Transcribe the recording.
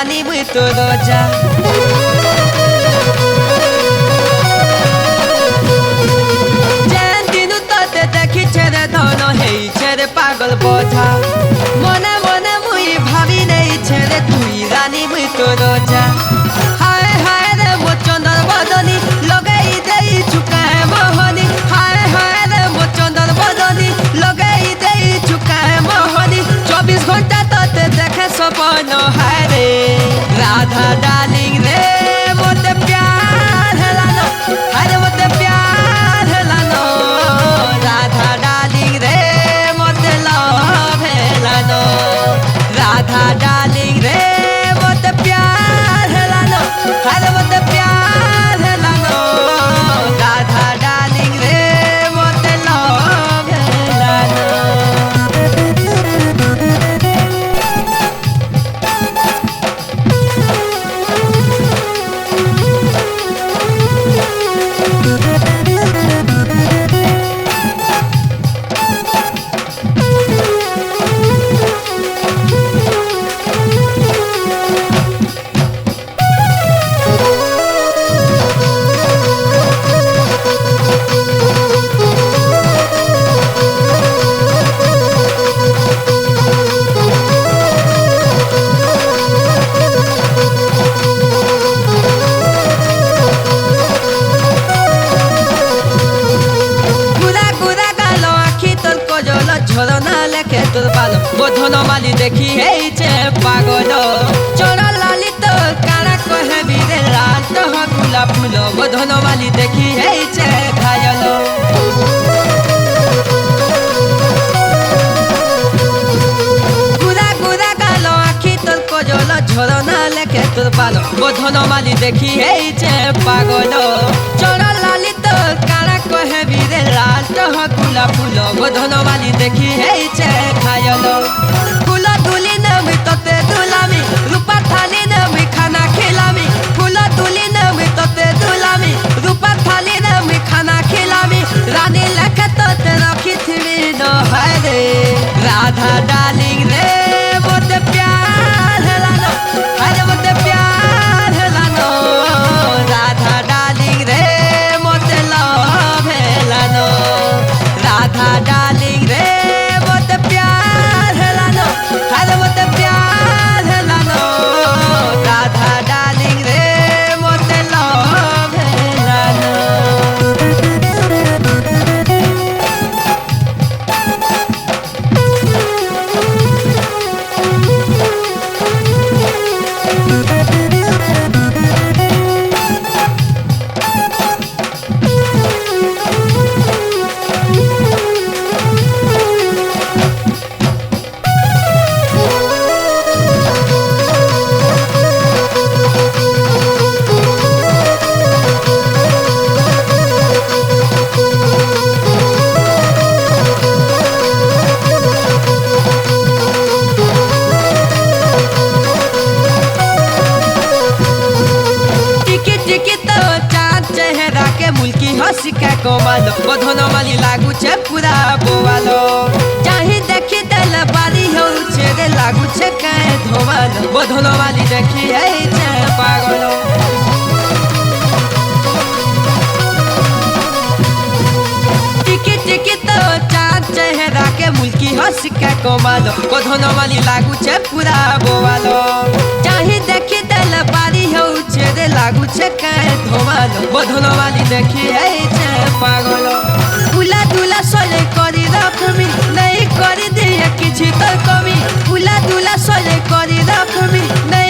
রানী মুই তো রোজা যেন দিনু তোতে দেখিছে রে ধন হেইছে রে পাগল বোঝা মনে মনে মুই ভাবি নেইছে রে তুই রানী মুই তো রোজা হায় হায় রে মো চন্দন বদনী লগাই দেই চুকায় মোহনী হায় হায় রে মো চন্দন বদনী লগাই দেই চুকায় মোহনী 24 ঘন্টা তোতে দেখে সপন হায় রে রাধা ডার্লিং রে মোতে প্যার হেলানো হায় রে মোতে প্যার হেলানো রাধা ডার্লিং রে মোতে লভ হেলানো রাধা ডার্লিং রে মোতে প্যার হেলানো হায় রে মোতে প্যার হেলানো রাধা ডার্লিং রে মোতে লভ হেলানো ঝরনা লেখে তোর পালো বোধন মালি দেখি হেইছে পাগল চড় লালি তোর কারা কহে বিরে লাল তহ গুলা ফুল বোধন মালি দেখি হেইছে ঘায়ল গুড়া গুড়া গাল আখি তোর কজল ঝরনা লেখে তোর পালো বোধন মালি দেখি হেইছে পাগল চড় লালি তোর কারা কহে বিরে লাল তহ গুলা ফুল বোধন মালি দেখি হেইছে ঘায়ল ফুল তুলি নামি তোতে দুলামি রূপা থালি নামি খানা খেলামি ফুল তুলি নামি তোতে দুলামি রূপা থালি নামি খানা খেলামি রানী লেখে তোতে রাখিথিবি নহায় রে রাধা ডার্লিং রে মোতে প্যার হেলানো আরে মোতে প্যার হেলানো রাধা ডার্লিং রে মোতে লভ হেলানো রাধা ডার্লিং রে মোতে প্যার হেলানো আরে মোতে প্যার হেলানো রাধা ডার্লিং রে মোতে লভ হেলানো हसी के कोमालो बधन माली लागू छे पूरा बोवालो चाही देखी देल बारी हो छे रे लागू छे के धोवालो बधन माली देखी है छे पागलो टिकी टिकी तो चांद चेहरा के मुल्की हसी के कोमालो बधन माली लागू छे पूरा बोवालो चाही देखी देल बारी हो छे रे लागू छे के धोवालो बधन माली देखी है छे पागलो फुला दुला सोले करी रखमी नहीं करी दिए किछि तो कमी फुला दुला सोले करी रखमी नहीं